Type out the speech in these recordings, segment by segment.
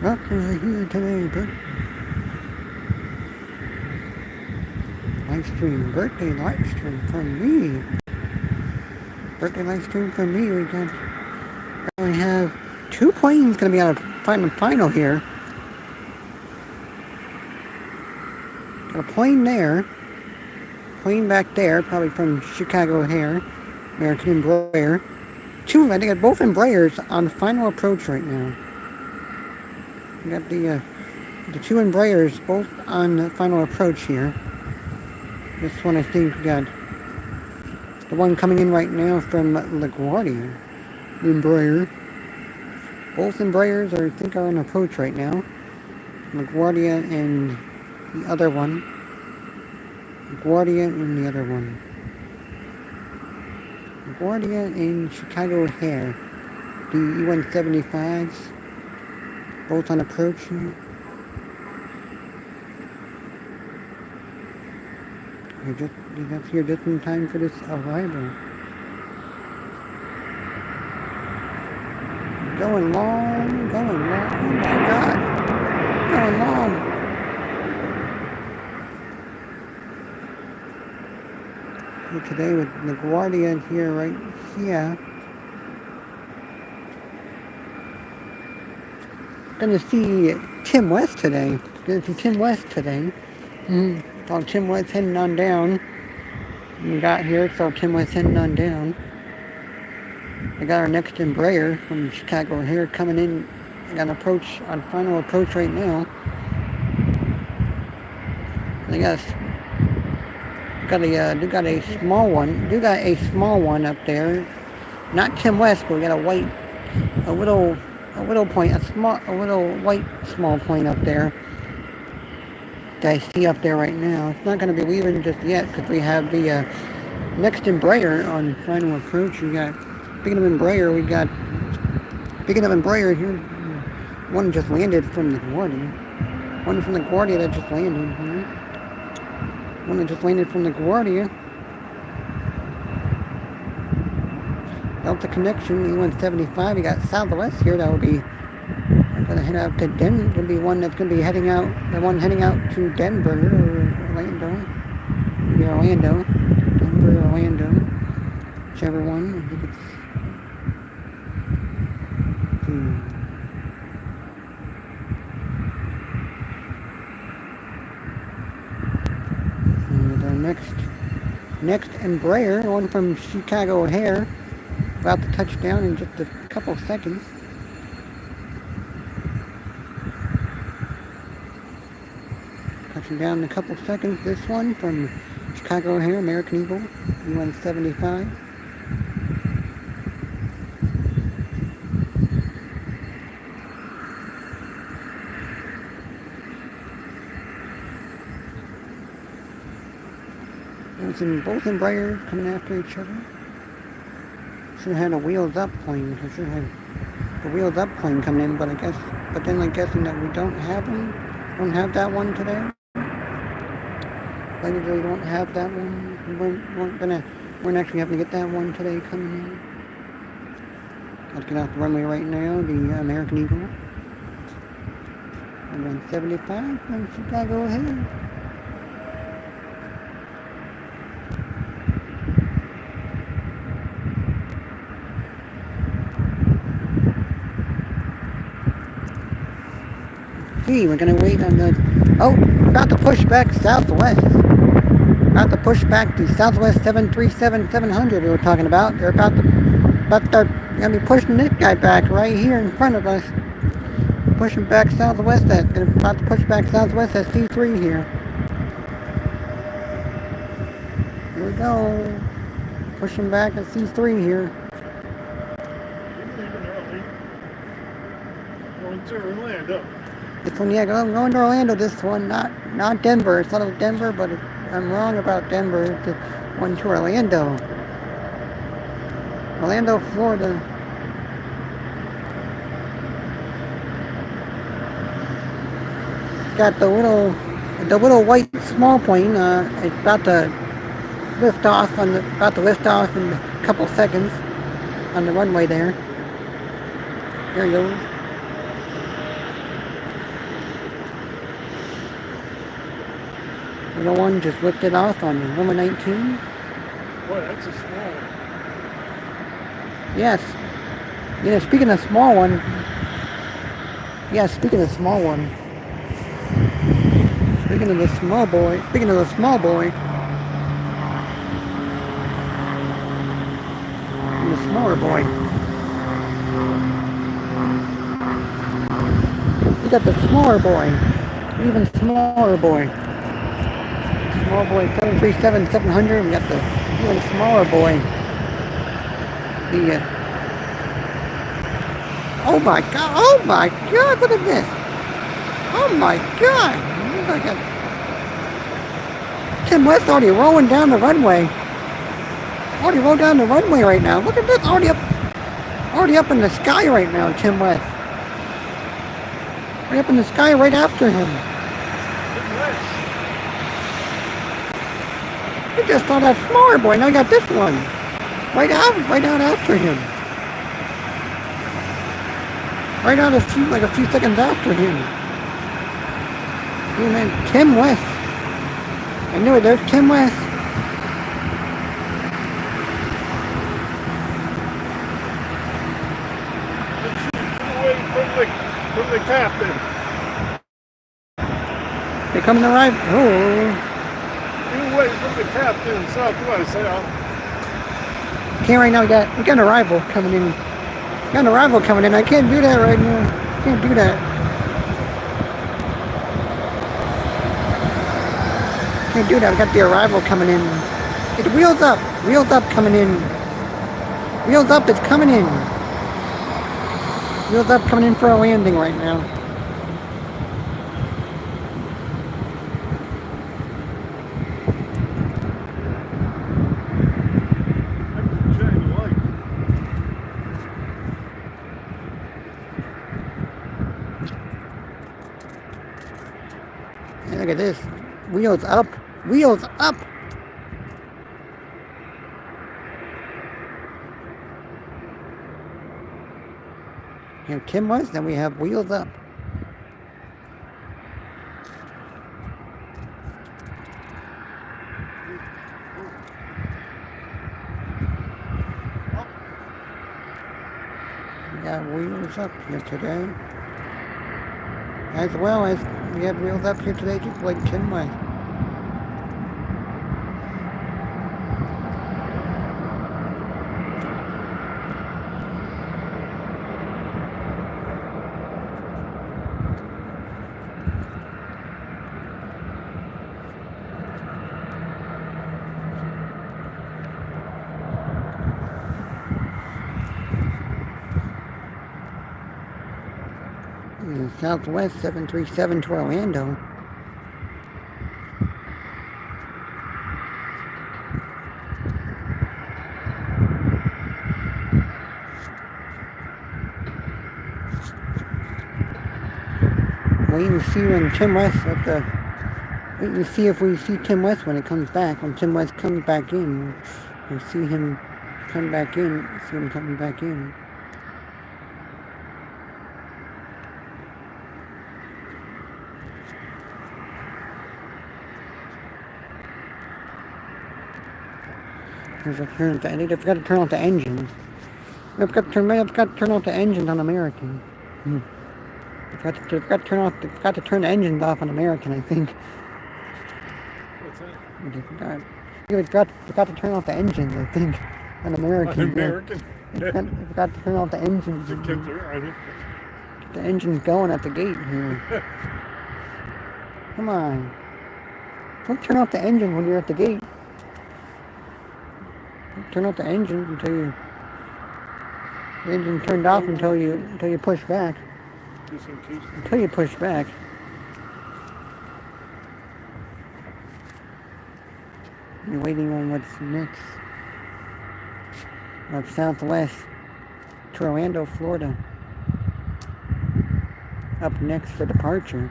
Rockers are here today, birthday live stream from me. Birthday live stream from me. We have two planes gonna be on a final here. Got a plane there, plane back there, probably from Chicago O'Hare, American Embraer. I think both Embraers on final approach right now. We got the two Embraers both on the final approach here. This one I think got the one coming in right now from LaGuardia, Embraer. Both Embraers I think are on approach right now. LaGuardia and the other one. LaGuardia and the other one. LaGuardia and Chicago O'Hare. The E-175s. Both on approach here. You got here just in time for this arrival. Going long. Oh my God. Going long. Here today with LaGuardia here, right here. Gonna see Tim West today. Saw Tim West heading on down. We got here, saw Tim West heading on down. I got our next Embraer from Chicago here coming in. I got an final approach right now. They got a small one. Got a small one up there. Not Tim West, but we got a little white small plane up there that I see up there right now. It's not going to be leaving just yet because we have the next Embraer on final approach. Speaking of Embraer here. One just landed from LaGuardia. One from LaGuardia that just landed here. One that just landed from LaGuardia. Delta connection, E-175. We got Southwest here. That will be going to head out to Denver. Going to be one that's going to be heading out. The one heading out to Denver or Orlando. Maybe Orlando. Denver, Orlando. Whichever one. I think it's our next Embraer, one from Chicago O'Hare. About to touch down in just a couple seconds. Touching down in a couple seconds. This one from Chicago O'Hare, American Eagle, E-175. Both Embraers coming after each other. Should have had a wheels up plane. I should have the wheels up plane coming in, but then I'm guessing that we don't have them. Don't have that one today. Maybe we don't have that one. We're actually having to get that one today coming in. Let's get off the runway right now. The American Eagle. 175 from Chicago O'Hare. We're gonna wait on about to push back Southwest. About to push back the Southwest 737-700 we were talking about. They're gonna be pushing this guy back right here in front of us. Pushing back Southwest about to push back Southwest at C3 here. Here we go. Pushing back at C3 here. Going to Orlando. This one, I'm going to Orlando. This one, not Denver. It's not Denver, but I'm wrong about Denver. It's one to Orlando. Orlando, Florida. Got the little white small plane. It's about to lift off in a couple seconds on the runway there. There he goes. Little one just whipped it off on number 19. Boy, that's a small one. Yes. Yeah, speaking of small one. Yeah, speaking of small one. Speaking of the small boy. Speaking of the small boy. And the smaller boy. We got the smaller boy. Even smaller boy. Small boy 737-700. We got the even smaller boy. The oh my god, look at this. Oh my god. Look at Tim West already rolling down the runway. Already rolled down the runway right now. Look at this, already up in the sky right now, Tim West. Right up in the sky right after him. We just saw that smaller boy, now we got this one. Right out after him. Right out a few seconds after him. Oh man, Tim West. I knew it, there's Tim West. Away from the captain. They're coming to arrive. Oh. Get away from the captain, Southwest. Okay, right now we got an arrival coming in. Got an arrival coming in. I can't do that right now. Can't do that. Can't do that. I got the arrival coming in. It's wheels up. Wheels up coming in. Wheels up is coming in. Wheels up coming in for a landing right now. And look at this. Wheels up. Wheels up. We have Tim West, then we have wheels up. We got wheels up here today. As well as we have wheels up here today, just like Tim West. Southwest 737 to Orlando. Waiting to see when Tim West waiting to see if we see Tim West when it comes back. When Tim West comes back in, we'll see him come back in. See him coming back in. I think I forgot to turn off the engine. I forgot to turn off the engines on American. I forgot to turn the engines off on American, I think. What's that? I forgot to turn off the engines, I think, on American. On American? I forgot to turn off the engines. The engine's going at the gate here. Come on. Don't turn off the engine when you're at the gate. Turn off the engine until the engine turned off until you push back. Just in case. Until you push back. You're waiting on what's next. Up Southwest to Orlando, Florida. Up next for departure.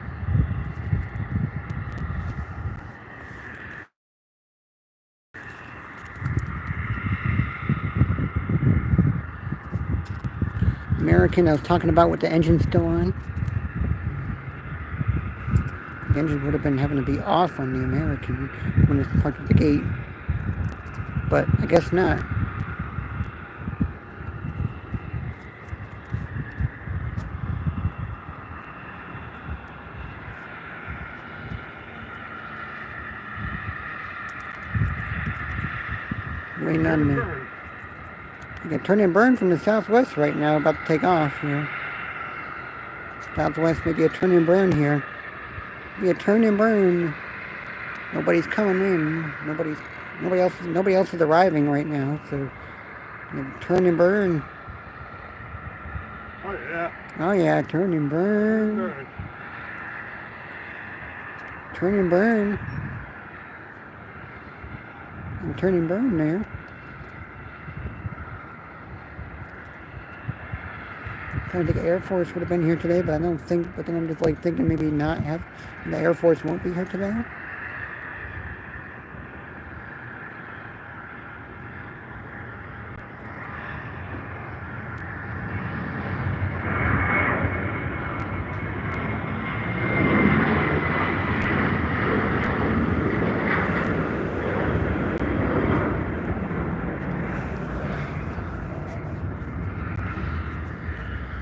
American, I was talking about with the engine still on. The engine would have been having to be off on the American when it's parked at the gate. But I guess not. Waiting on the... You can turn and burn from the southwest right now, about to take off here. Southwest, maybe a turn and burn here. Maybe a turn and burn. Nobody's coming in. Nobody else is arriving right now. So, turn and burn. Oh yeah. Oh yeah, turn and burn. Turn and burn. And turn and burn there. I think Air Force would have been here today, but I don't think, but then I'm just like thinking maybe not have, the Air Force won't be here today.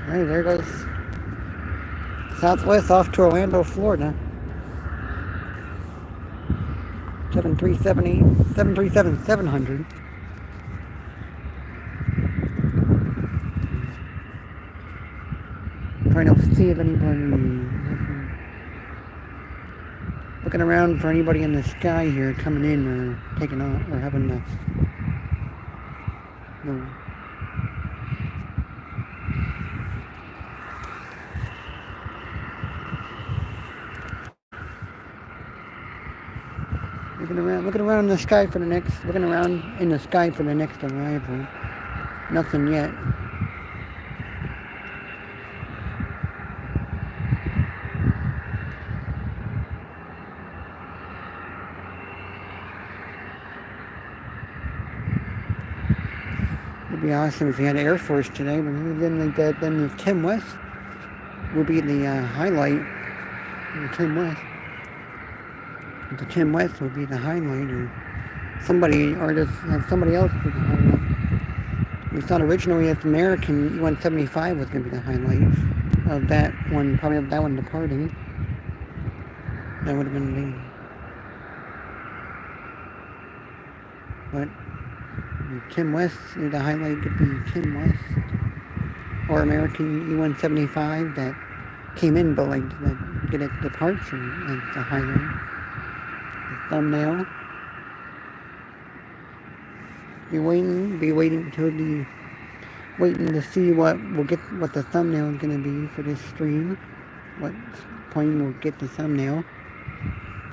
Hey, there goes Southwest off to Orlando, Florida. 737-700. Trying to see if anybody... Looking around for anybody in the sky here coming in or taking off or having the... No. Looking around in the sky for the next, looking around in the sky for the next arrival. Nothing yet. It'd be awesome if we had Air Force today, but then if Tim West will be the highlight. Tim West. The Tim West would be the highlight, or somebody, or just have somebody else be the highlight. We thought originally if American E-175 was going to be the highlight of that one, probably of that one departing. That would have been the... But Tim West, the highlight could be Tim West, or American E-175 that came in, but like that get a departure as the highlight. Thumbnail. Be waiting to see what the thumbnail is going to be for this stream. What point we'll get the thumbnail.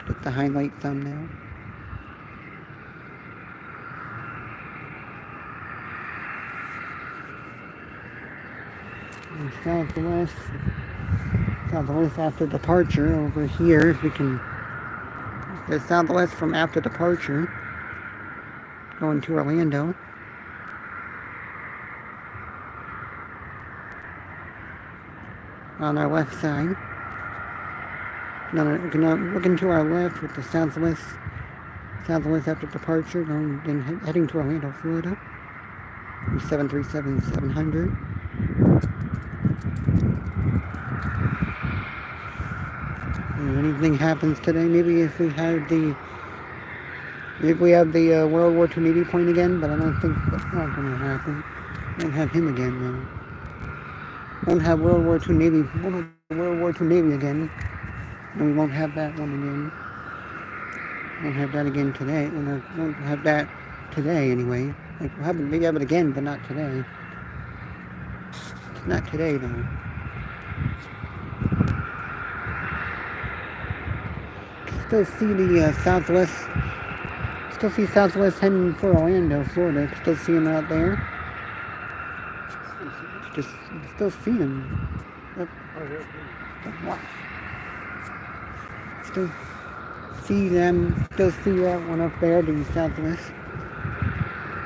Get the highlight thumbnail. And Southwest after departure over here, if we can. There's Southwest from after departure, going to Orlando. On our left side. Looking to our left with the Southwest after departure, heading to Orlando, Florida. 737-700. If anything happens today, maybe if we have the World War II Navy point again, but I don't think that's not going to happen. Won't have him again though. Won't have World War II Navy again, and we won't have that one again. Won't have that again today. Won't have that today anyway. Like we'll maybe have it again, but not today. Not today though. Still see the Southwest. Still see Southwest heading for Orlando, Florida. Still see him out there. Just still see him. Still see them. Still see that one up there, the Southwest.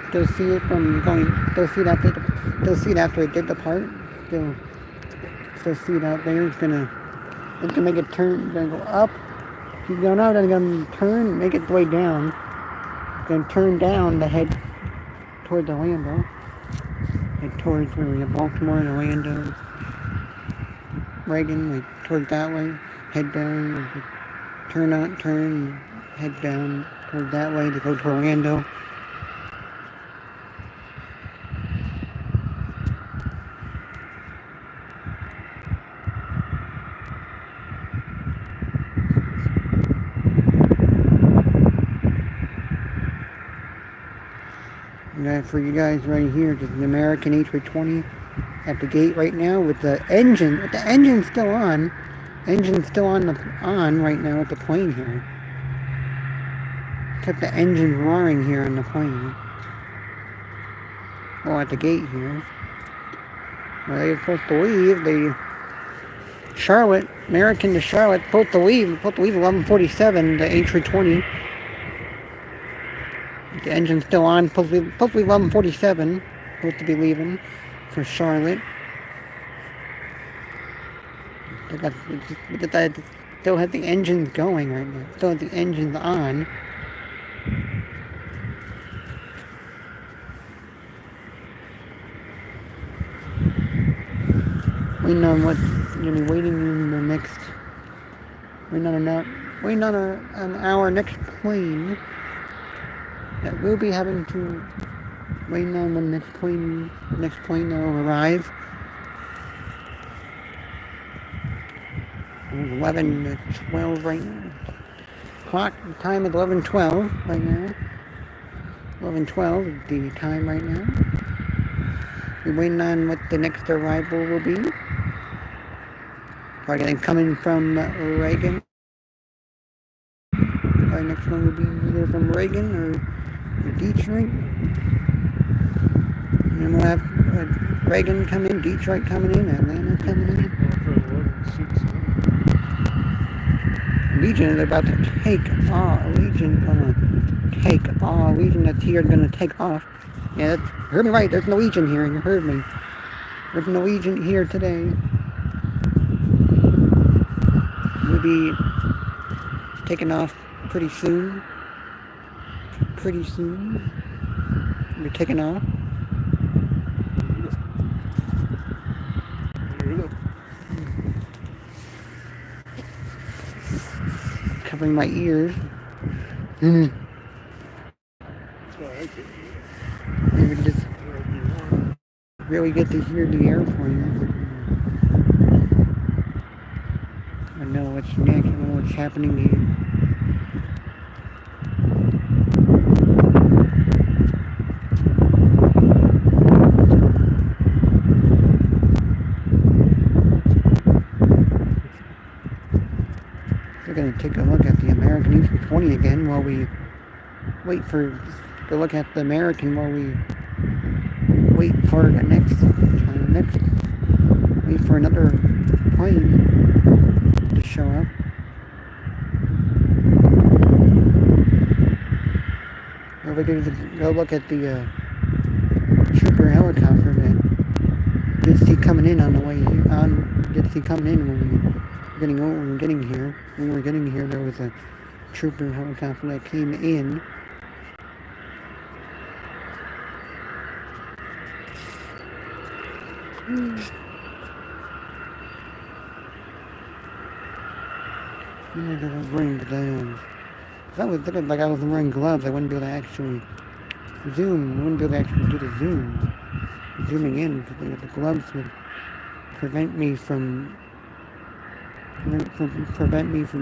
Still see it from going. Still see it after it did depart. Still see it out there. It's gonna make a turn. It's gonna go up. Keep going out and gonna turn, make its way down. Then turn down to head toward Orlando. Head towards where we have Baltimore and Orlando. Reagan, like towards that way. Head down, turn, head down toward that way to go to Orlando. For you guys right here, just an American A320 at the gate right now with the engine still on. Engine's still on right now with the plane here. Kept the engine roaring here on the plane. Well, at the gate here. Well, they're supposed to leave. American to Charlotte, supposed to leave 11:47, the A320. The engine's still on, supposed to be 11:47, supposed to be leaving for Charlotte. Still have the engines going right now. Still have the engines on. Waiting on what's gonna be waiting in the next. Waiting on an hour next plane. That we'll be having to waiting on when next plane will arrive. 11 to 12 right now. Clock time is 11:12 right now. 11:12 is the time right now. We're waiting on what the next arrival will be. Probably coming from Reagan. Our next one will be either from Reagan or Detroit. And then we'll have Reagan come in, Detroit coming in, Atlanta coming in. Legion is about to take off. Legion that's here is gonna take off. Yeah, heard me right. There's Norwegian here. You heard me. There's Norwegian here today. We'll be taking off pretty soon. We're taking off. Covering my ears. Maybe just really get to hear the airplane. I know what's next. I know what's happening here. We're going to take a look at the American A320 again while we wait for another plane to show up. We're going to go look at the trooper helicopter that did see coming in on the way when we were getting here. When we were getting here, there was a trooper helicopter that came in. I was wearing gloves. If I was looking like I was wearing gloves, I wouldn't be able to actually zoom. I wouldn't be able to actually do the zooming in, because the gloves would prevent me from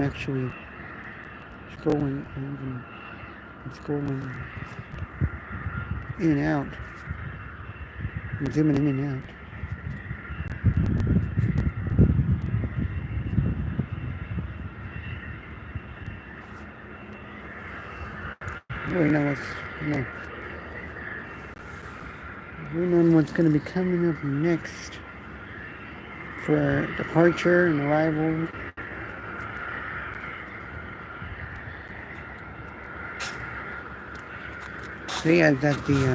actually scrolling in and out. I'm zooming in and out. I really know what's going to be coming up next for departure and arrival. So yeah, that feel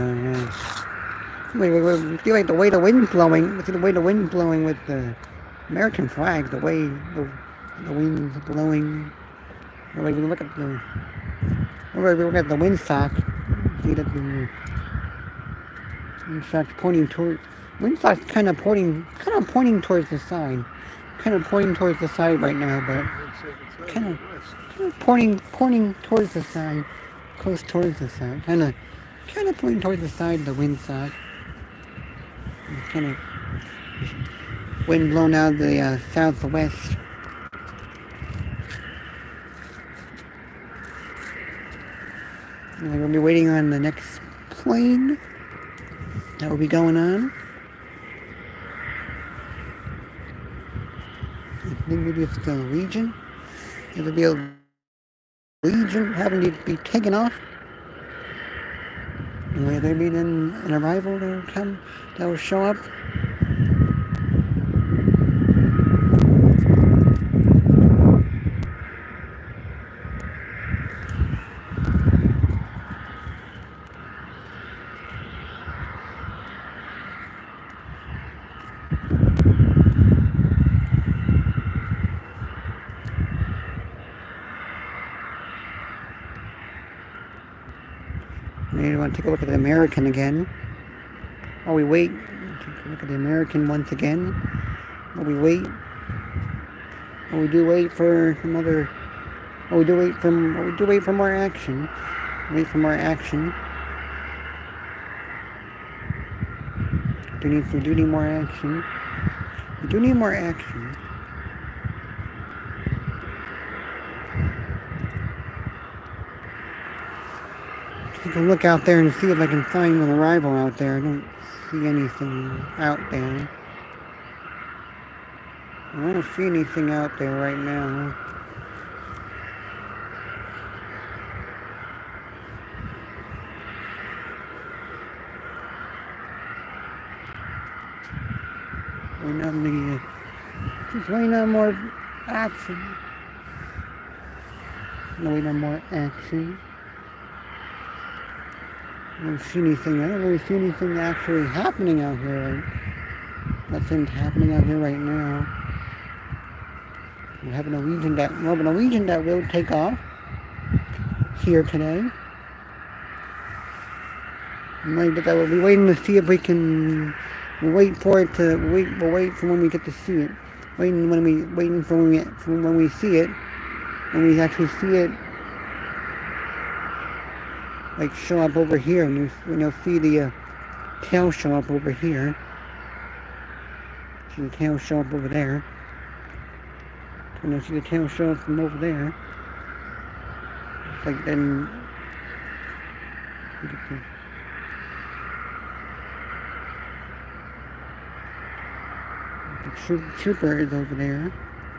like the way the wind's blowing. The way the wind's blowing with the American flag. The way the wind's blowing Like we look at the, we look at the windsock. See that the windsock's pointing toward. Windsock's kind of pointing towards the side. Kind of pointing towards the side right now, but kind of pointing towards the side, close towards the side. Kind of pointing towards the side of the windsock. Kind of wind blowing out of the southwest. And we'll be waiting on the next plane that will be going on. I think maybe it's the Legion. It'll be a Legion having to be taken off. Will there be an arrival that will show up? Maybe we want to take a look at the American again. While we wait, take a look at the American once again. While we wait, we do wait for some other. We do wait for more action. Wait for more action. We do need more action. We do need more action. Take a look out there and see if I can find an arrival out there. I don't see anything out there. I don't see anything out there right now. Just waiting on more action. Waiting on more action. I don't really see anything actually happening out here. Nothing's happening out here right now. We have a Norwegian that will take off here today. We'll be waiting to see if we can. We'll wait for it to wait. We'll wait for when we get to see it. Waiting for when we see it. When we actually see it, like show up over here, and you'll see the tail show up over here. See the tail show up over there. And you'll see the tail show up from over there. It's like then. The trooper is over there.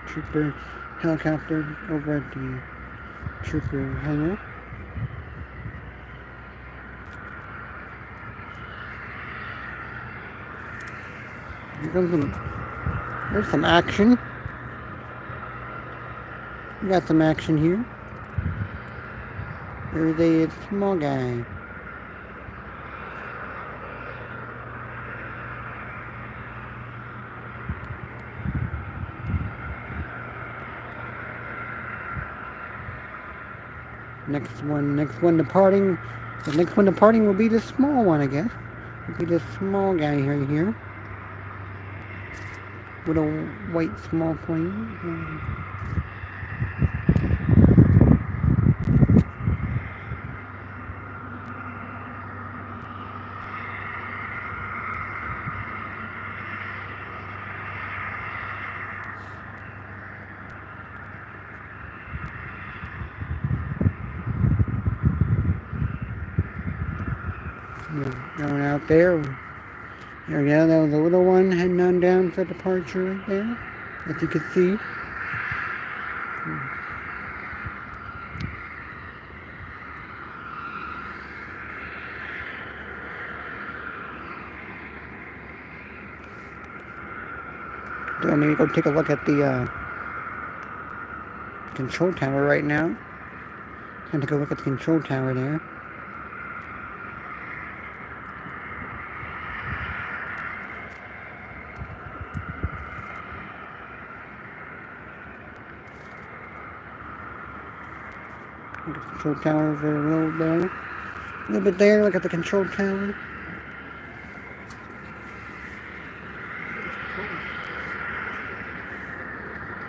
Trooper helicopter over at the trooper hangar. There's some action. We got some action here. There's a small guy. Next one departing. The next one departing will be the small one, I guess. It'll be the small guy here. With a white small plane. Going out there. There we go, that was a little one heading on down for departure right there, as you can see. So maybe go take a look at the control tower right now. Time to go look at the control tower there. Look at the control towers are a little there. A little bit there, look at the control tower.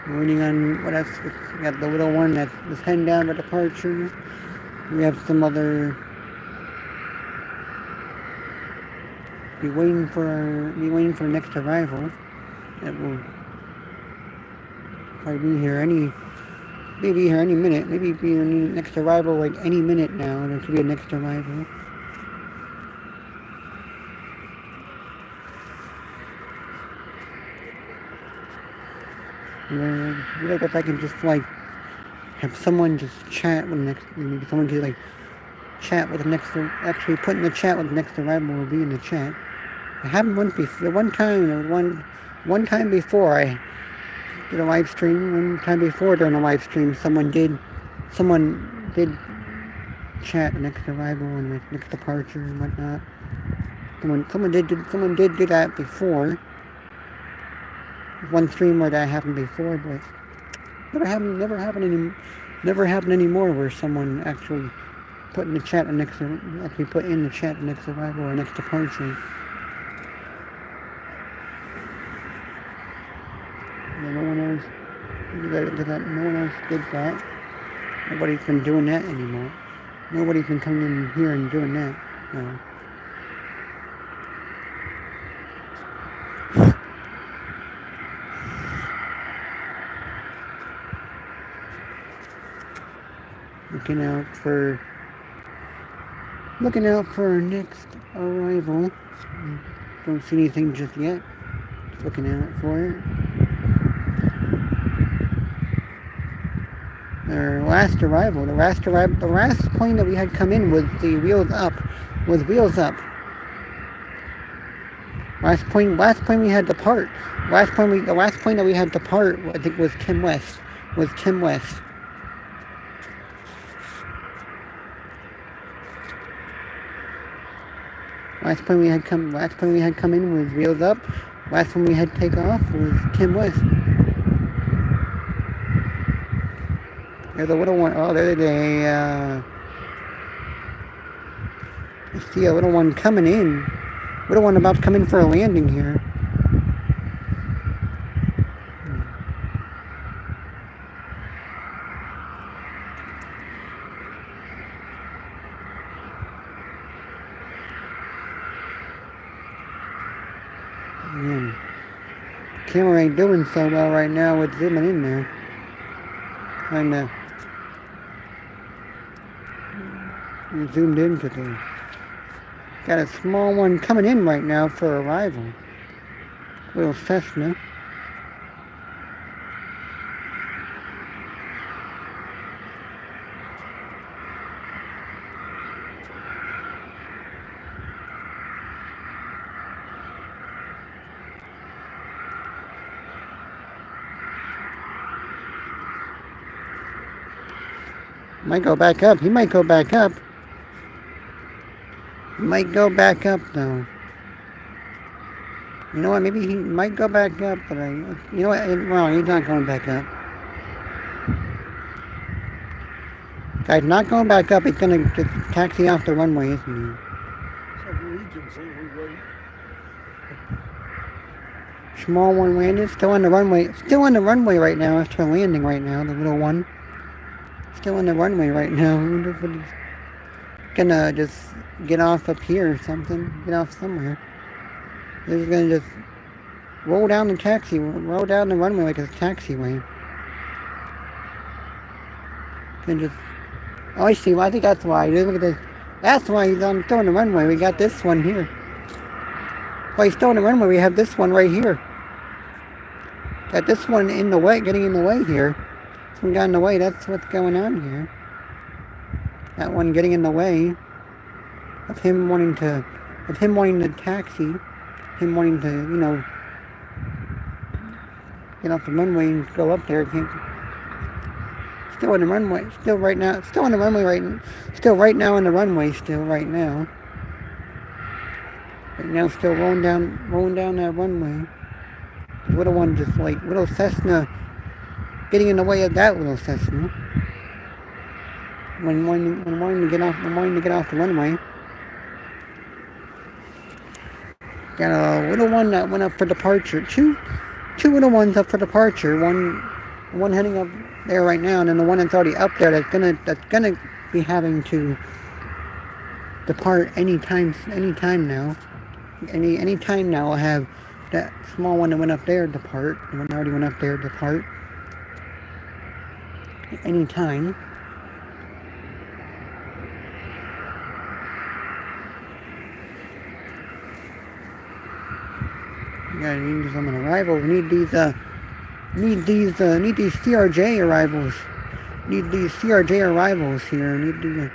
Waiting on what else? We got the little one that was heading down to departure. We have some other. Be waiting for the next arrival. That will probably be here any minute. Maybe be the next arrival like any minute now. There could be a next arrival. Like if I can just like have someone just chat with the next, maybe someone could like chat with the next, actually put in the chat with the next arrival will be in the chat. I haven't once before. One time before I did a live stream. One time before during a live stream, someone did chat the next arrival and the next departure and whatnot. Someone did do that before. One stream where that happened before, but never happened anymore where someone actually put in the chat the next arrival or next departure. No one else did that. Nobody's been doing that anymore. Nobody's been coming in here and doing that. No. Looking out for our next arrival. Don't see anything just yet. Just looking out for it. Our last arrival, the last plane that we had come in was the wheels up. Last plane we had depart. The last plane that we had depart, I think was Kim West. Last plane we had come in was wheels up. Last one we had take off was Kim West. There's a little one. Oh, there's I see a little one coming in. Little one about to come in for a landing here. Man, camera ain't doing so well right now with zooming in there. Kinda zoomed in today. Got a small one coming in right now for arrival. Little Cessna. Might go back up. He might go back up. He might go back up though. You know what? Maybe he might go back up, but you know what? Wrong. He's not going back up. Guy's not going back up. He's gonna just taxi off the runway, isn't he? Small one landed. Still on the runway. Still on the runway right now after landing right now. The little one. Still on the runway right now. I wonder if he's gonna just get off up here or something. Get off somewhere. He's gonna just roll down the runway like it's a taxiway. Can just. Oh, I see. Well, I think that's why. Look at this. That's why he's still on the runway. We got this one here. Well, he's still on the runway. We have this one right here. Got this one in the way, getting in the way here. This one got in the way. That's what's going on here. That one getting in the way of him wanting to taxi, him wanting to, get off the runway and go up there. Still on the runway. Still right now. Still on the runway Still right now on the runway. Still right now. Right now, still rolling down that runway. The little one just little Cessna getting in the way of that little Cessna. when wanting to get off the runway. Got a little one that went up for departure. Two little ones up for departure. One heading up there right now, and then the one that's already up there that's gonna be having to depart anytime now. Any time now, I'll have that small one that went up there depart. The one that already went up there depart. Any time. Yeah, need some arrivals. Need these CRJ arrivals. Need these CRJ arrivals here. Need the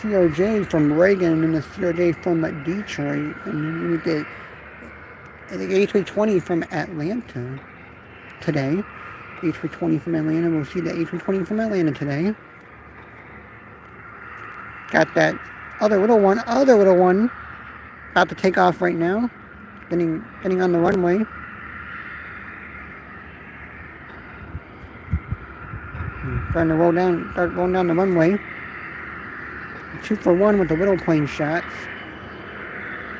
CRJ from Reagan and the CRJ from Detroit, and you need the A320 from Atlanta today. A320 from Atlanta. We'll see the A320 from Atlanta today. Got that other little one about to take off right now. Getting on the runway. Starting to start rolling down the runway. 2 for 1 with the little plane shots.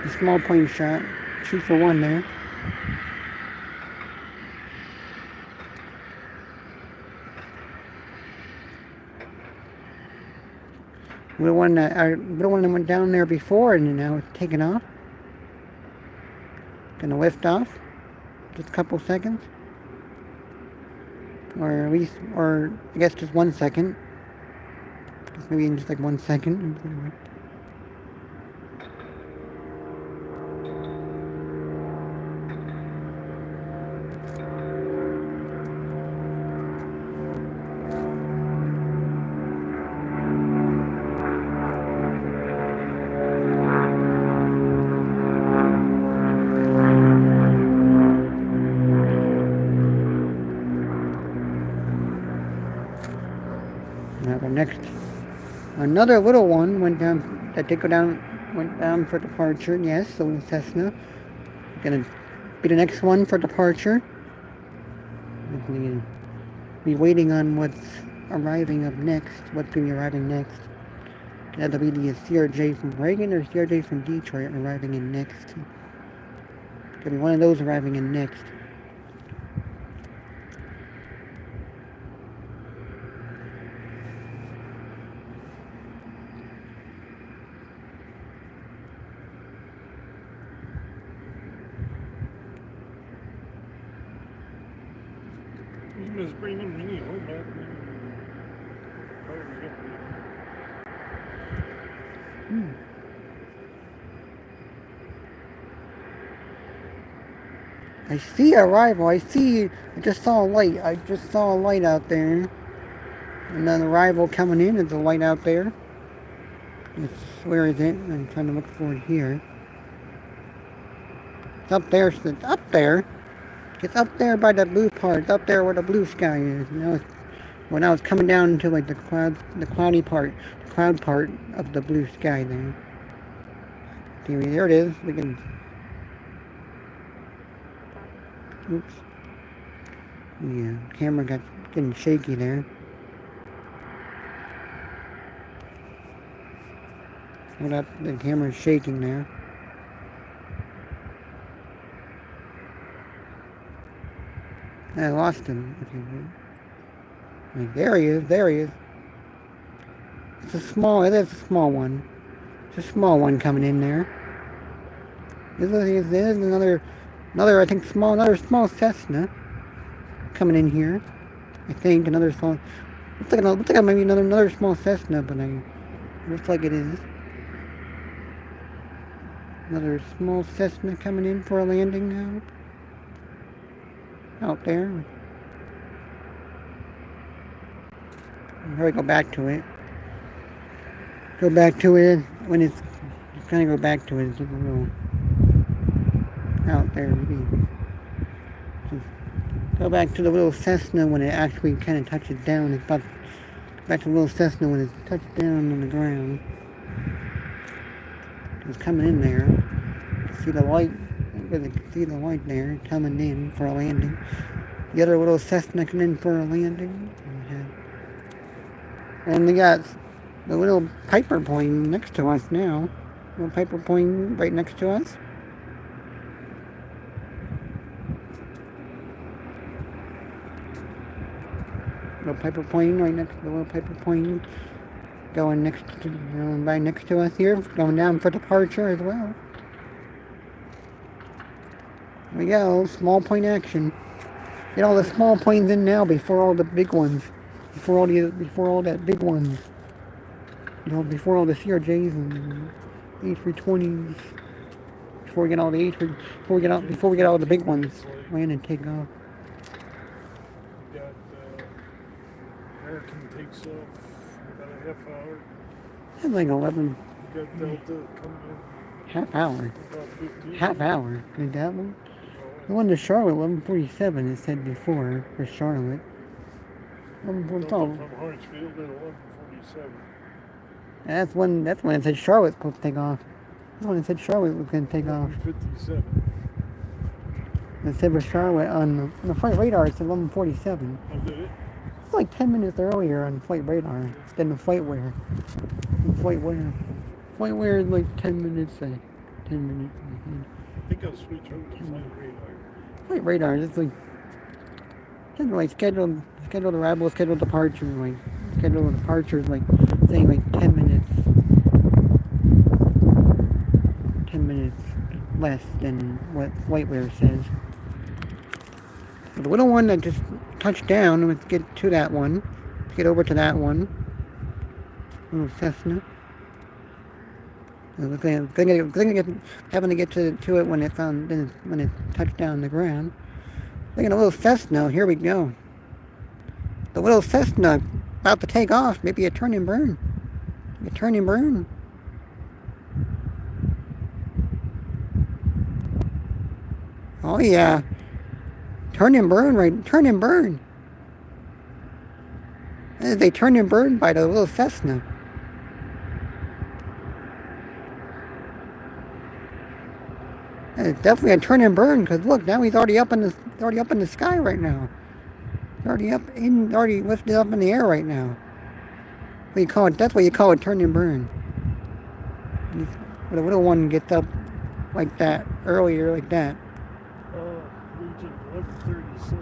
The small plane shot. 2 for 1 there. Little one that went down there before and now it's taken off. Gonna lift off. Just a couple seconds. Or I guess just 1 second. Maybe in just like 1 second. Another little one went down for departure. Yes, so Cessna. Gonna be the next one for departure. Be waiting on what's arriving up next. What's gonna be arriving next? That'll be the CRJ from Reagan or CRJ from Detroit arriving in next. Gonna be one of those arriving in next. Just bringing me home back. I see arrival. I just saw a light. Out there. And then arrival coming in. There's a light out there. Where is it? I'm trying to look for it here. It's up there. It's up there by the blue part. It's up there where the blue sky is. Now it's coming down into like the cloud part of the blue sky there. There it is. We can. Oops. Yeah, camera got getting shaky there. Hold up, the camera's shaking there. I lost him. There he is. It is a small one. It's a small one coming in there. This is another I think another small Cessna coming in here. I think another small. Looks like maybe another small Cessna, but looks like it is. Another small Cessna coming in for a landing now. Out there. Probably go back to it. When it's gonna go back to it. It's a little out there. Maybe just go back to the little Cessna when it actually kind of touches down. It's about back to the little Cessna when it's touched down on the ground. It's coming in there. See the light. You can see the light there coming in for a landing. The other little Cessna coming in for a landing. And we got The little Piper plane next to us now. Little Piper plane right next to us. Little Piper plane right next to the little Piper plane going by next to us here, going down for departure as well. Here we go, small plane action. Get all the small planes in now before all the big ones. Before all that big ones. You know, before all the CRJs and A320s. Before we get all the before we get all the big ones land and take off. We got American takes off in about a half hour. It's like 11. We got Delta coming in Half hour. about 15. Half hour. Did that one? The one to Charlotte, 11:47. It said before for Charlotte. Delta 11:45. from Hartsfield at 11:47. That's when it said Charlotte was supposed to take off. That's when it said Charlotte was going to take off. 11:57. It said for Charlotte on the flight radar. It said 11:47. Oh, did it? It's like 10 minutes earlier on flight radar than the FlightWare. FlightWare is like 10 minutes. 10 minutes. I think I'll switch over to flight radar. Flight radar is like scheduled arrival, scheduled departure, like scheduled departures, like saying like 10 minutes. 10 minutes less than what FlightWare says. So the little one that just touched down, let's get to that one. Let's get over to that one. Little Cessna. Having to get to it when it touched down the ground. Look at a little Cessna. Here we go. The little Cessna about to take off. Maybe a turn and burn. A turn and burn. Oh yeah. Turn and burn, right? Turn and burn. They turn and burn by the little Cessna. It's definitely a turn and burn, because look, now he's already up in the sky right now. Already lifted up in the air right now. That's what you call it, turn and burn. The little one gets up like that, earlier like that. Region 1137.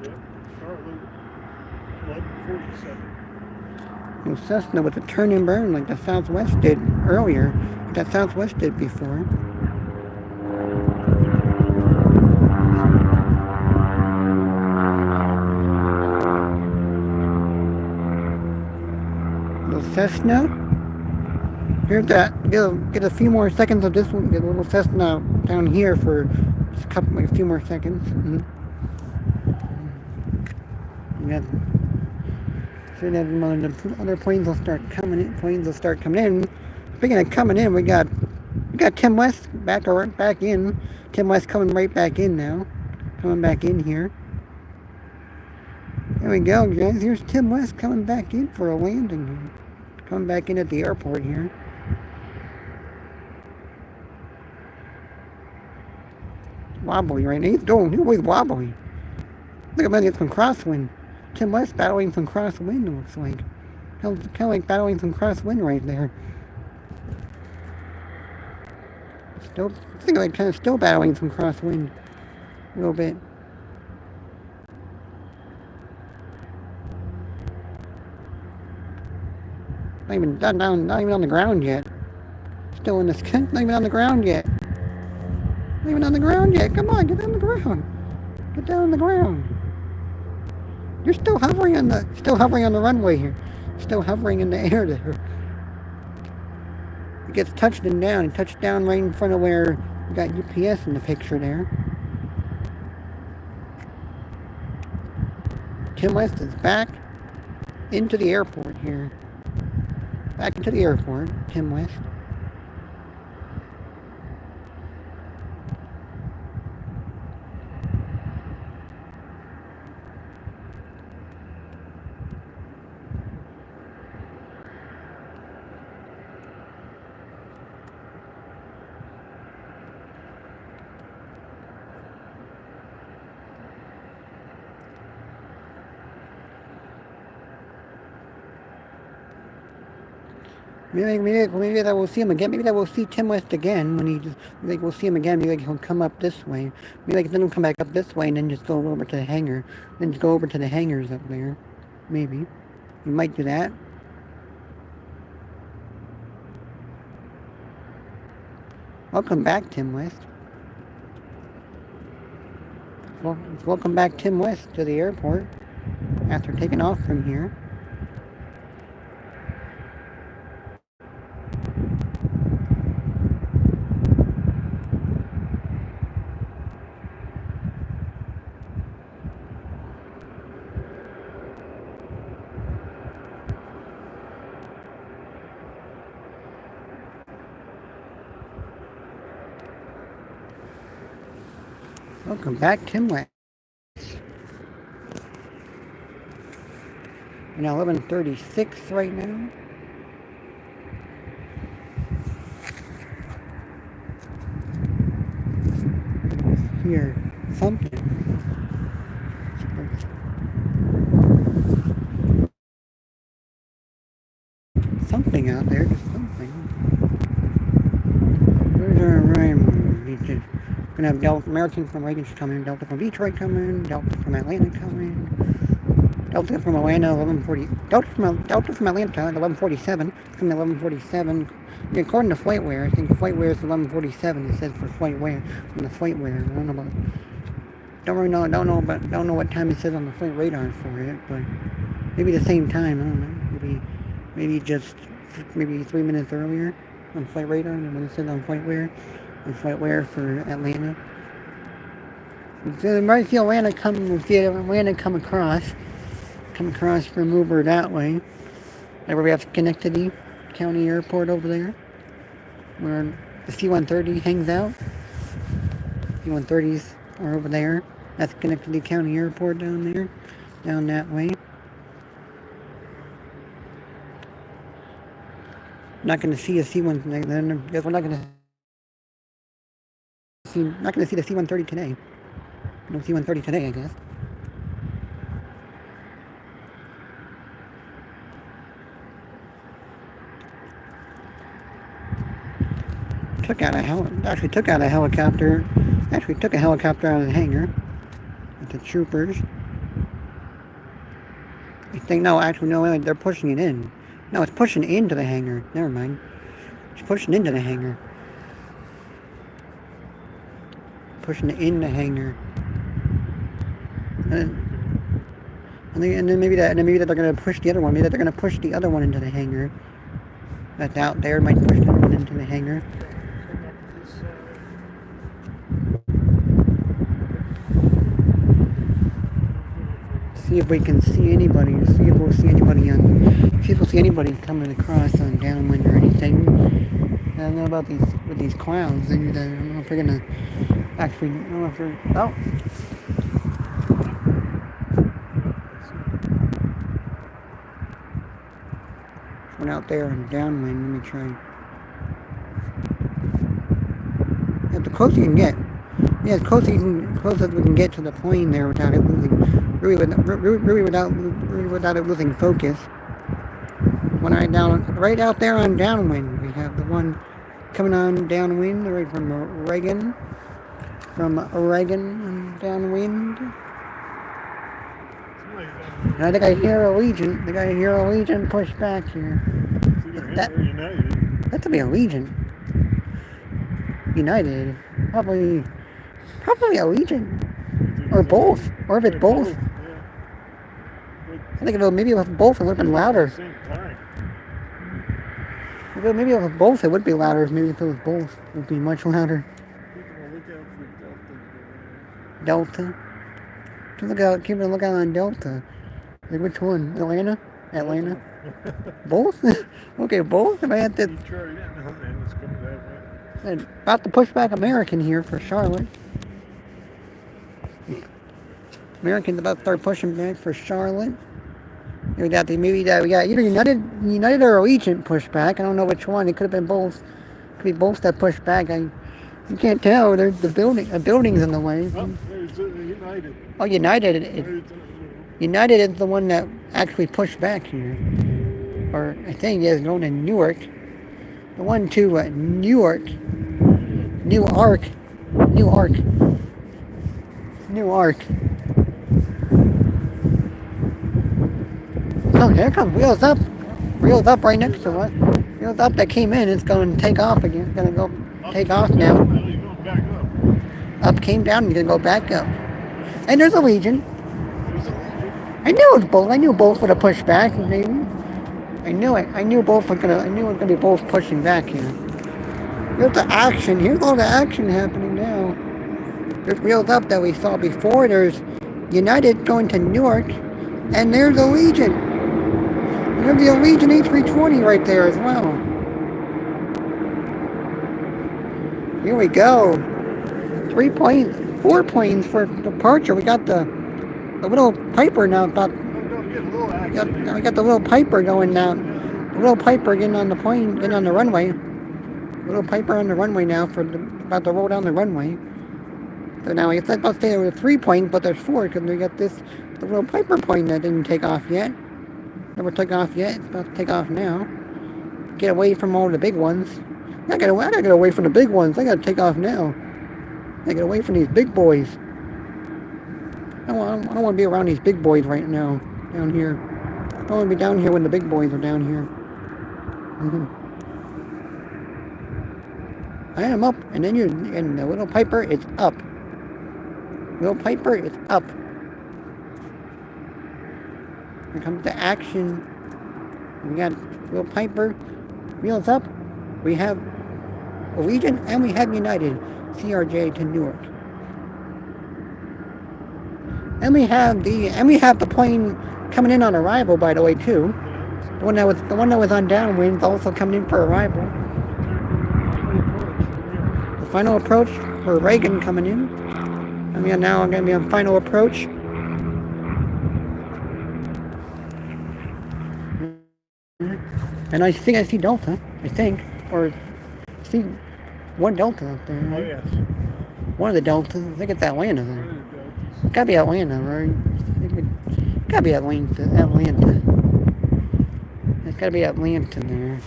Yep, Charlotte 1147. Little Cessna with a turn and burn like the Southwest did earlier. That Southwest did before. Little Cessna. Here's that. Get a few more seconds of this one. Get a little Cessna down here for just a few more seconds. Soon as the other planes will start coming in. Speaking of coming in, we got Tim West back in. Tim West coming right back in now. Coming back in here. There we go, guys. Here's Tim West coming back in for a landing here. Coming back in at the airport here. Wobbly right now. He's always wobbly. Look at him get some crosswind. Tim West battling some crosswind, it looks like. Kind of like battling some crosswind right there. I think like kind of still battling some crosswind a little bit. Not even on the ground yet. Still in the sky. Not even on the ground yet. Not even on the ground yet. Come on, get on the ground. Get down on the ground. You're still hovering on the runway here. Still hovering in the air there. It gets touched down. It touched down right in front of where we got UPS in the picture there. Tim West is back into the airport here. Back into the airport, Tim West. Maybe that we'll see him again. Maybe that we'll see Tim West again when he just. Maybe we'll see him again. Maybe he'll come up this way. Maybe then he'll come back up this way and then just go over to the hangar. Then just go over to the hangars up there. Maybe. He might do that. Welcome back, Tim West. Well, welcome back, Tim West, to the airport after taking off from here. Welcome back, Tim West. We're now 11:36 right now. Hear something. Something out there, just something. Where's our arrival? We're gonna have Delta American from Reagan coming, Delta from Detroit coming, Delta from Atlanta coming, Delta from Atlanta 1140, Delta from Atlanta at 1147, coming at 1147. According to FlightWare, I think FlightWare is 1147. It says for FlightWare on the FlightWare. I don't know about. Don't know what time it says on the flight radar for it, but maybe the same time. I don't know. Maybe 3 minutes earlier on flight radar than what it says on FlightWare. On FlightWare for Atlanta. So might see Atlanta come across from Uber that way. Where we have Schenectady County Airport over there, where the C-130 hangs out. C-130s are over there. That's Schenectady County Airport down there, down that way. Not going to see a C-130. Guess we're not going to see the C-130 today. No C-130 today, I guess. Took a helicopter out of the hangar with the troopers. I think, no, they're pushing it in. No, it's pushing into the hangar. Never mind. It's pushing into the hangar. Pushing it in the hangar. And then maybe that they're gonna push the other one. Maybe they're gonna push the other one into the hangar. That's out there. Might push the other one into the hangar. See if we can see anybody. See if we'll see anybody coming across on downwind or anything. I don't know about these clouds. I don't know if we're gonna actually. I don't know if we're. Oh. One out there on downwind. Let me try. Yeah, the closer you can get. Yeah, as close as we can get to the plane there without it losing, really without it losing focus. Right out there on downwind, we have the one coming on downwind, right from Reagan on downwind. And I think I hear Allegiant push back here. That could be Allegiant. United, probably Allegiant, or both, or if it's both. I think maybe if both, it would have been louder. Maybe if it was both, it would be louder. Maybe if it was both, it would be much louder. Delta. Keep a lookout on Delta. Like which one? Atlanta? Both? Okay, both? If I had to. About to push back American here for Charlotte. American's about to start pushing back for Charlotte. We got either United or Allegiant pushback. I don't know which one. It could have been both. Could be both that push back. You can't tell. There's the building's in the way. Oh, there's United. Oh, United is the one that actually pushed back here. Or I think it's going to Newark. The one to Newark. Newark. Newark. Newark. Oh, here comes Wheels Up. Wheels Up right next to us. Wheels Up that came in. It's going to take off again. It's going to go take off now. He's going back up. Up came down. He's going to go back up. And there's a Legion. There's a Legion. I knew it was both. I knew both would have pushed back. Maybe. I knew it. I knew both were gonna. I knew it was gonna be both pushing back here. Here's the action. Here's all the action happening now. There's Wheels Up that we saw before. There's United going to Newark, and there's a Legion. And there's the Legion A320 right there as well. Here we go. 4 planes for departure. We got the little Piper now about. We got the little Piper going now. The little Piper getting on the plane, getting on the runway. Little Piper on the runway now about to roll down the runway. So now it's not about to say there were 3 planes, but there's 4 because we got the little Piper plane that didn't take off yet. Never took off yet. It's about to take off now. Get away from all the big ones. I gotta get away from the big ones. I gotta take off now. I gotta get away from these big boys. I don't want to be around these big boys right now. Down here. I don't want to be down here when the big boys are down here. I am up, and then and the little Piper is up. Little Piper is up. Here comes the action. We got little Piper, Wheels Up. We have Legion, and we have United, CRJ to Newark. And we have the plane coming in on arrival, by the way, too. The one that was on downwind is also coming in for arrival. The final approach for Reagan coming in. I mean, now I'm going to be on final approach. And I think I see Delta. Or I see one Delta up there. Right? Oh, yes. One of the Deltas. I think it's Atlanta there. It's gotta be Atlanta, right? It's gotta be Atlanta. It's gotta be Atlanta there.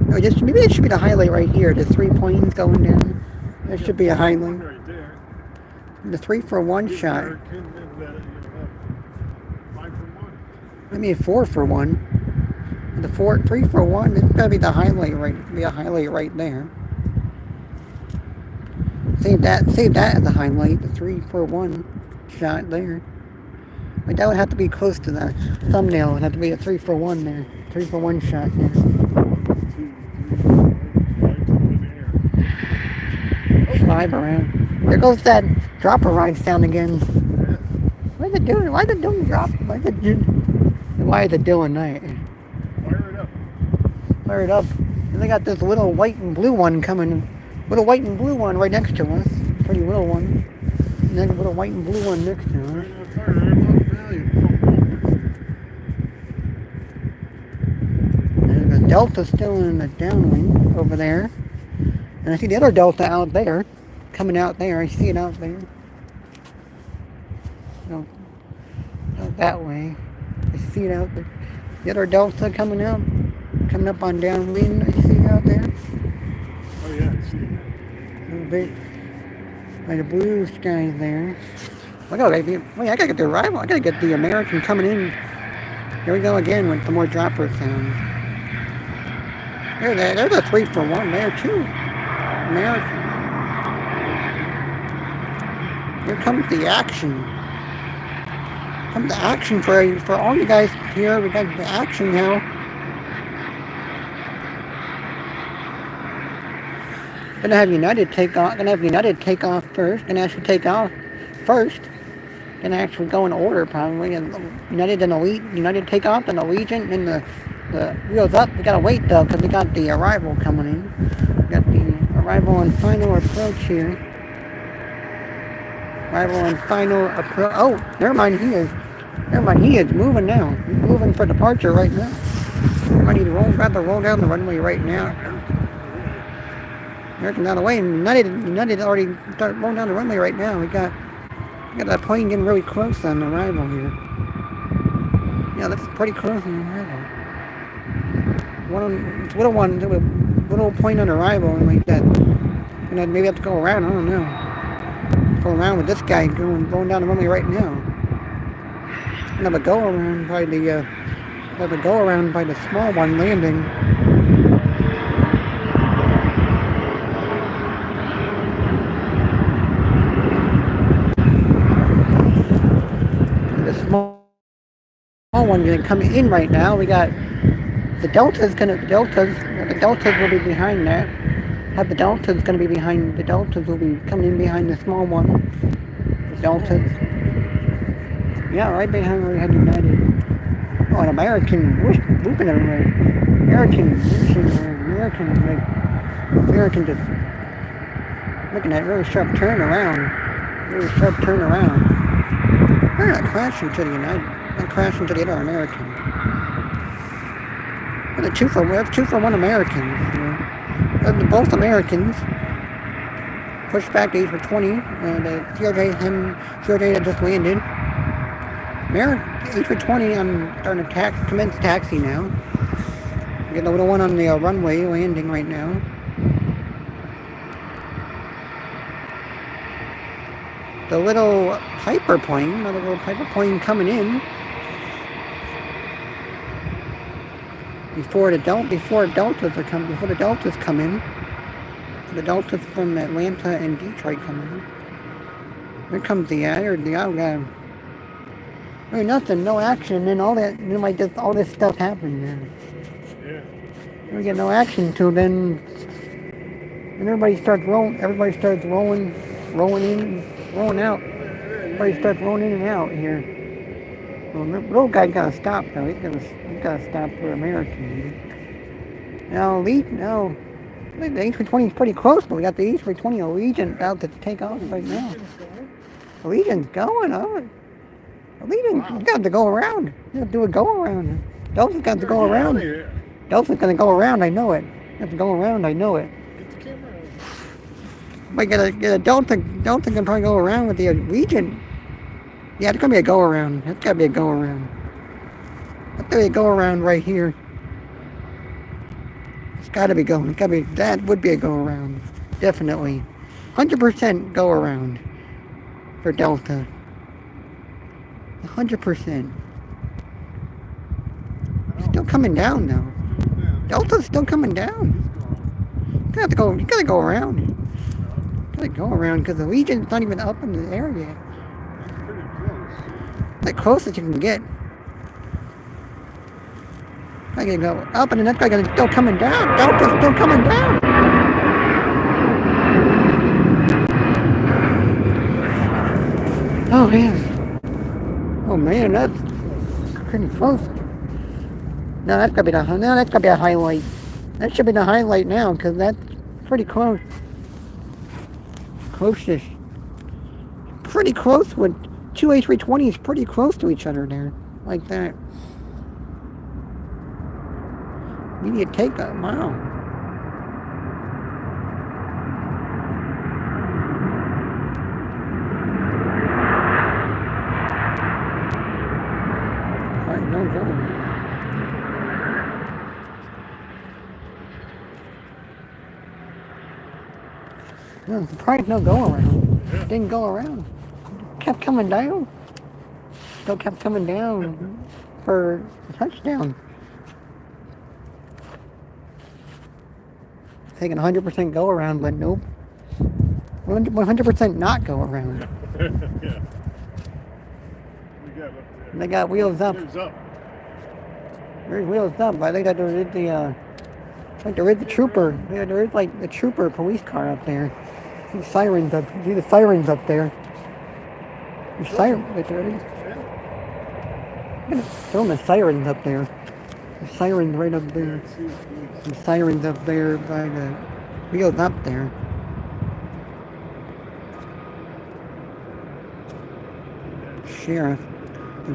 No, maybe it should be the highlight right here. The 3 planes going down. There should be a highlight. Right there. The 3-for-1 shot. I mean 4-for-1. The 3-for-1. It's gotta be the highlight right. Be a highlight right there. Save that as a highlight, the 3-for-1 shot there. But that would have to be close to the thumbnail. It would have to be a 3-for-1 there. 3-for-1 shot there. 5 around. There goes that dropper ride sound again. Why is it doing drop? Why is it doing that? Fire it up. Fire it up. And they got this little white and blue one coming. Little white and blue one right next to us. Pretty little one. And then a little white and blue one next to us. And the Delta still in the downwind over there. And I see the other Delta out there. Coming out there. I see it out there. No, out that way. I see it out there. The other Delta coming up. Coming up on downwind. I see it out there. Oh yeah, I see it. A little bit by the blue skies there. I gotta get the arrival. I gotta get the American coming in. Here we go again with some more dropper sounds. There's a 3-for-1 there too. American. Here comes the action. Comes the action for all you guys here. We got the action now. Gonna have United take off first. Gonna actually take off first. Gonna actually go in order probably. And United and Elite. United take off, then the Legion, and the Wheels Up. We gotta wait though, because we got the arrival coming in. We got the arrival and final approach here. Arrival and final approach. Oh, never mind. He is moving now. He's moving for departure right now. I need to roll down the runway right now. American out of the way, and United already started rolling down the runway right now. We got that plane getting really close on arrival here. Yeah, that's pretty close on arrival. It's little one, little point on arrival, and like that. And I'd maybe have to go around. I don't know. Go around with this guy going down the runway right now. And have a go around by the small one landing. The small one gonna come in right now. We got the Deltas will be behind that. The Deltas gonna be behind. The Deltas will be coming in behind the small one. The Deltas. Yeah, right behind where we had United. Oh, an American whooping everywhere. American just making that really sharp turn around. They're not crashing to the United. Not crashing to the other American. We have 2 for 1 Americans. Both Americans pushed back to 8-for-20, and CRJ had just landed. 8-for-20 starting to commence taxi now. We got the little one on the runway landing right now. The little Piper plane coming in. Before the Deltas come in. The Deltas from Atlanta and Detroit come in. Here comes the guy. Nothing, no action, and then all this stuff happened. Yeah. We get no action until then, and everybody starts rolling in, rolling out. Everybody starts rolling in and out here. Well, the little guy gotta stop though. He's gotta stop for American. Now, the A320 is pretty close, but we got the A320 Allegiant about to take off right now. Allegiant's going on. Allegiant got to go around. You have to do a go around. Delta's got to go around. Delta's gonna go around. I know it. You have to go around. I know it. Get the camera. But get a Delta can probably go around with the Allegiant. Yeah, it's gonna be a go around. It's gotta be a go around. That's gonna be a go around right here. It's gotta be going. That would be a go around. Definitely. 100% go around for Delta. 100%. Still coming down though. Delta's still coming down. You gotta go around. You gotta go around because the Legion's not even up in the air yet. Pretty close. The closest you can get. I gotta go up and then that guy gonna still coming down. Delta's still coming down. Oh man. Oh man, that's pretty close. No, that's gotta be a highlight. That should be the highlight now, because that's pretty close. Close-ish. Pretty close with 2 A320s pretty close to each other there. Like that. Immediate takeoff. Wow. Alright, no go. I'm surprised no go around. Yeah. Didn't go around. Kept coming down. Still kept coming down for a touchdown. Taking 100% go around, but nope. 100% not go around. Yeah. They got wheels up. Wheels up. There's wheels up. I think that there is the trooper. Yeah, there is like the trooper police car up there. See sirens up. See the sirens up there. There's sirens. Wait, there it is. Film the sirens up there. The sirens right up there. The sirens up there by the wheels up there. The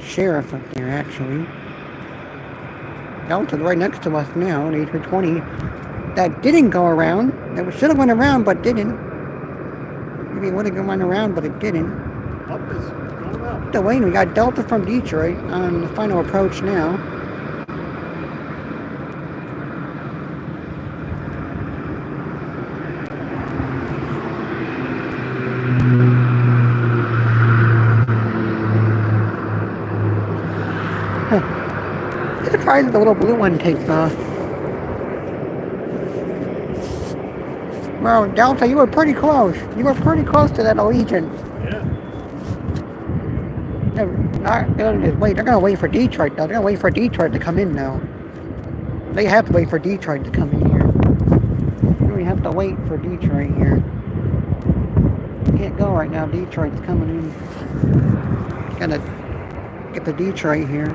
sheriff up there actually. Delta's right next to us now, an A320 that didn't go around. That should have went around but didn't. Maybe it would have went around but it didn't. Up is going up. The Wayne, we got Delta from Detroit on the final approach now. Surprised the little blue one takes off. Well, Delta, you were pretty close. You were pretty close to that Allegiant. Yeah. They're gonna wait for Detroit though. They're gonna wait for Detroit to come in now. They have to wait for Detroit to come in here. We have to wait for Detroit here. Can't go right now. Detroit's coming in. Gotta get to Detroit here.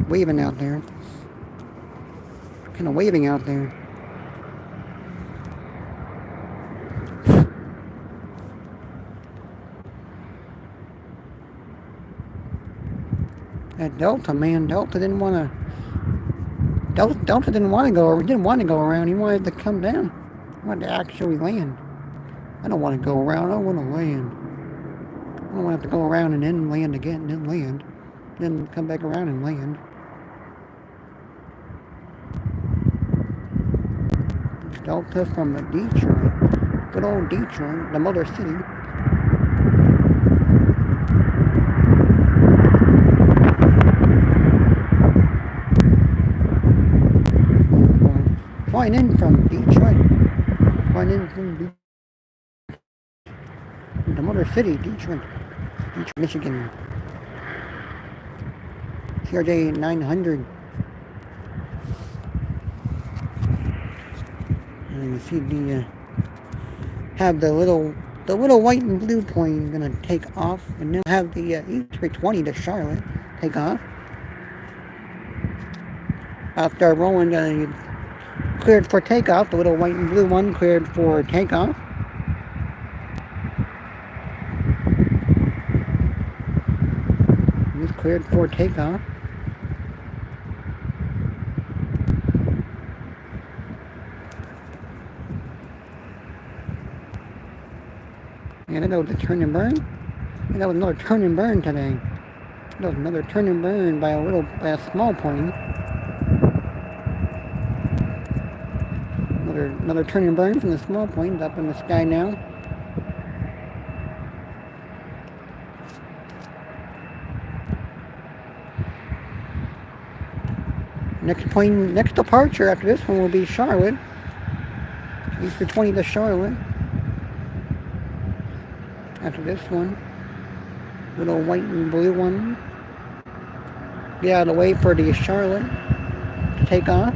Waving out there. Kind of waving out there. That Delta, man, Delta didn't want to. Delta didn't want to go. Didn't want to go around. He wanted to come down. He wanted to actually land. I don't want to go around. I want to land. I don't want to have to go around and then land again, and then land, then come back around and land. Delta from Detroit, good old Detroit, the Motor City. Flying in from Detroit. Flying in from the Motor City, Detroit, Michigan. CRJ 900. And you see the have the little white and blue plane gonna take off, and then have the E320 to Charlotte take off. After rolling, cleared for takeoff. The little white and blue one cleared for takeoff. It's cleared for takeoff. And then that was a turn and burn. And that was another turn and burn today. That was another turn and burn by a small plane. Another turn and burn from the small plane up in the sky now. Next departure after this one will be Charlotte. E320 to Charlotte. After this one, little white and blue one. Get out of the way for the Charlotte to take off.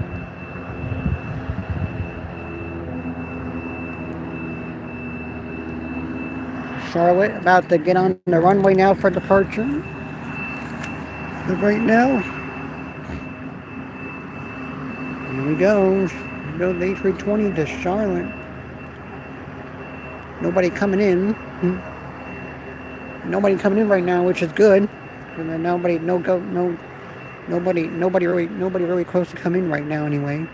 Charlotte about to get on the runway now for departure. But right now, here we go. Here goes the A320 to Charlotte. Nobody coming in. Nobody coming in right now, which is good. Nobody really close to come in right now anyway,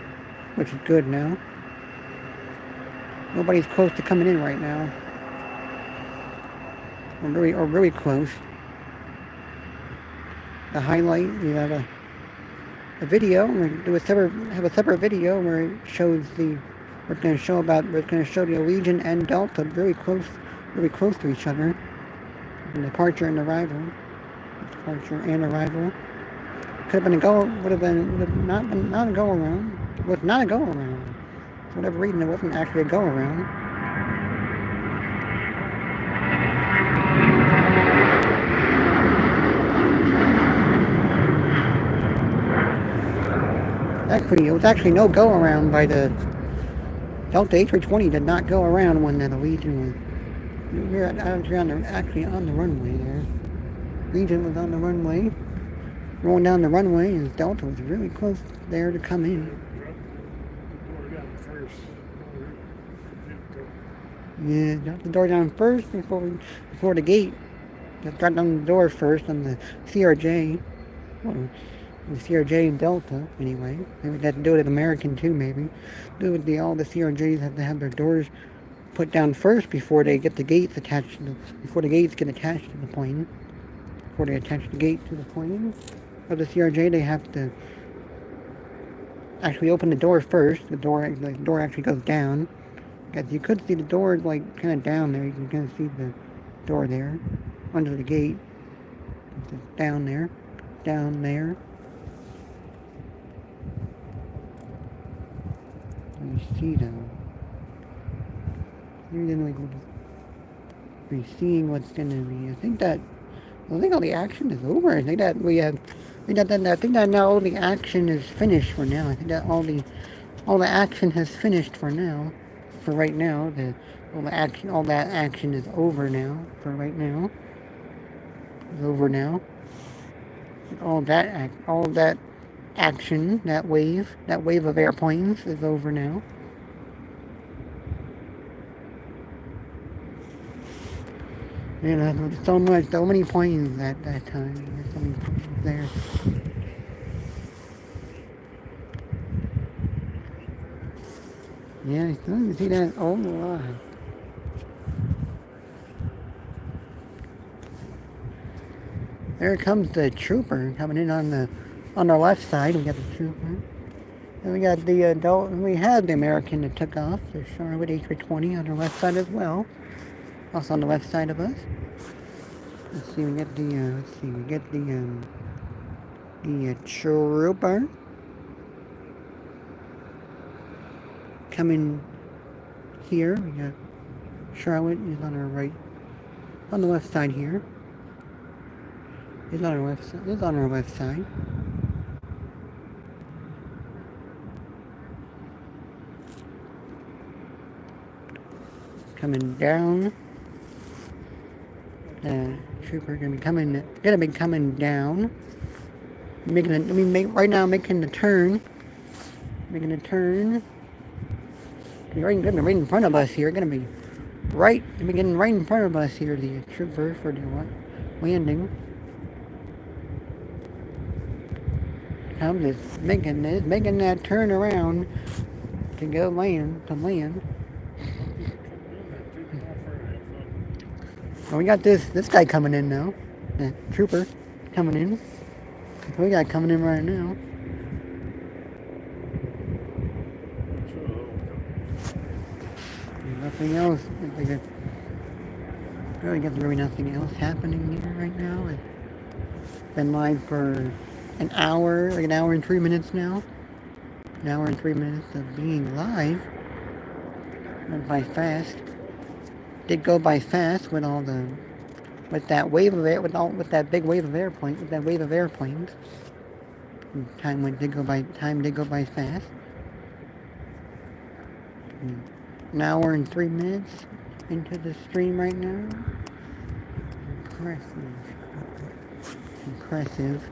which is good now. Nobody's close to coming in right now. Or really close. The highlight, you have a video. We're going to have a separate video where it shows we're going to show the Allegiant and Delta really close to each other. And departure and arrival. Departure and arrival. Could have been would have not a go around. It was not a go around. For whatever reason, it wasn't actually a go around. It was actually no go around by the Delta A320. Did not go around when the Allegiant was. We're actually on the runway there. Allegiant was on the runway, rolling down the runway, and Delta was really close there to come in. Yeah, got the door down first before the gate. Just got down the door first on the CRJ. Well, the CRJ and Delta, anyway. Maybe they had to do it at American too, maybe. Do it with all the CRJs have to have their doors put down first before they get the gates attached to before the gates get attached to the plane. Before they attach the gate to the plane of the CRJ, they have to actually open the door first. The door actually goes down. As you could see the door like kind of down there. You can kind of see the door there under the gate. It's down there, down there. Let me see them. Maybe then we're seeing what's gonna be. I think all the action is over. I think that we have. I think that now all the action is finished for now. I think that all the action has finished for now. For right now, all that action is over now. For right now, it's over now. All that action, that wave of airplanes is over now. You know, so many planes at that time. There's so many planes there. Yeah, you see that? Oh my. There comes the trooper coming in on our left side. We got the trooper. And we got the adult, and we had the American that took off, the Charlotte A320 on our left side as well. Also on the left side of us. Let's see, we get the trooper coming here. We got Charlotte is on our right, on the left side here. Is on our left side. Coming down. The trooper gonna be coming down. Right now making the turn. Making the turn. Right in front of us here. Getting right in front of us here. The trooper for the landing. Just making that turn around to land. Well, we got this guy coming in now. The trooper coming in. We got coming in right now. Nothing else. Really nothing else happening here right now. It's been live for an hour and 3 minutes now. An hour and 3 minutes of being live. Went by fast. Did go by fast with all the with that wave of air with that big wave of airplanes. Time did go by fast. An hour and 3 minutes into the stream right now. Impressive.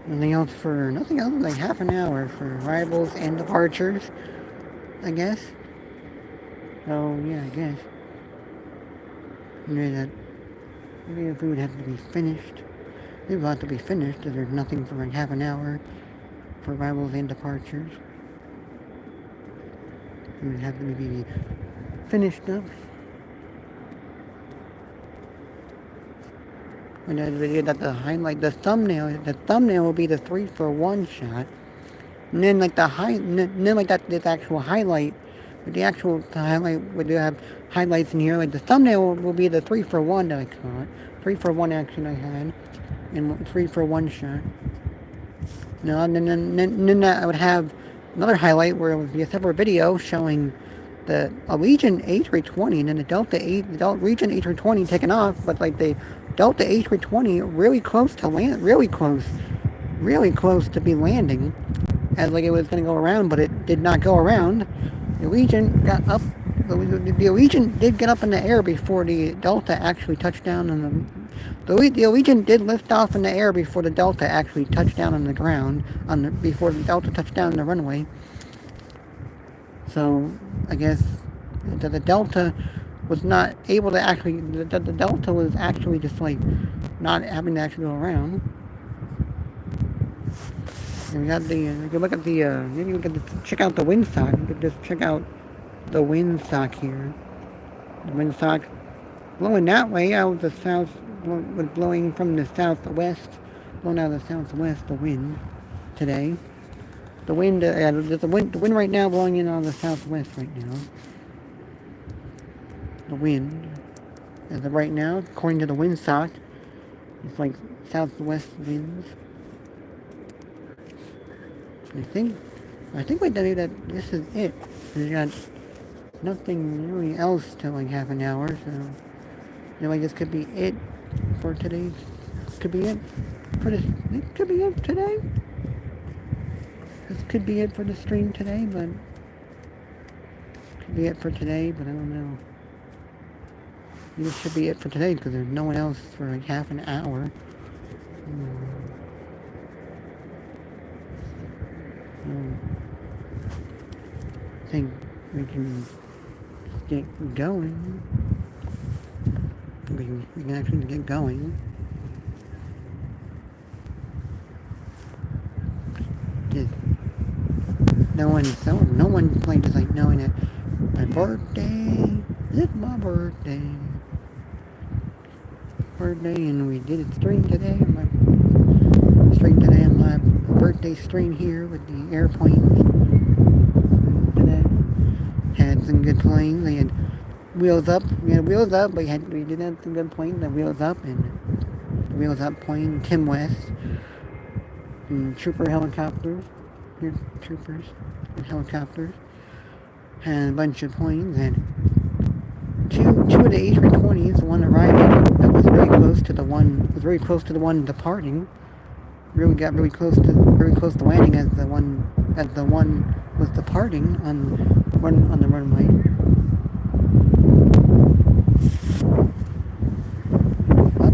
Nothing else like half an hour for arrivals and departures, I guess. Oh yeah, I guess. Maybe the food would have to be finished. It would have to be finished if there's nothing for like half an hour for arrivals and departures. It would have to be finished up. And the video that the thumbnail will be the 3-for-1 shot, and then like this actual highlight, with the actual highlight, we do have highlights in here. Like the thumbnail will be the 3-for-1 that I call it, 3-for-1 action I had, and 3-for-1 shot. No, and then I would have another highlight where it would be a separate video showing the Allegiant A320 and then the Delta Region A320 taking off, but like the Delta A320 really close to land, really close to be landing, as like it was going to go around, but it did not go around. The Allegiant got up. The Allegiant did get up in the air before the Delta actually touched down on the Allegiant did lift off in the air before the Delta actually touched down on the ground, before the Delta touched down on the runway. So I guess the Delta was not able to actually, the Delta was actually just like not having to actually go around. And we got the, you can look at the, maybe we could check out the windsock. You could just check out the windsock here. The windsock blowing that way out the south, was blowing from the southwest, blowing out of the southwest, the wind today. The wind, there's the wind right now blowing in out of the southwest right now. The wind, as of right now, according to the windsock, it's like southwest winds. I think we did that. This is it. We got nothing really else till like half an hour, so like this could be it for today's. Could be it for this. It could be it today. This could be it for the stream today, but could be it for today. But I don't know. This should be it for today because there's no one else for like half an hour. I think we can get going. We can actually get going. Just no one played just like knowing that my birthday. It's my birthday. And we did a stream today. My birthday stream here with the airplanes today. Had some good planes. They had wheels up. We had wheels up, but we did have some good planes. The wheels up and the wheels up plane, Tim West, and trooper helicopters. Here, troopers and helicopters. Had a bunch of planes. And two of the A320s, the one arriving that was very close to the one departing. Really got really close to landing as the one was departing on the runway. Well,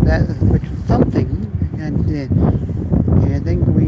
which was something, and I think we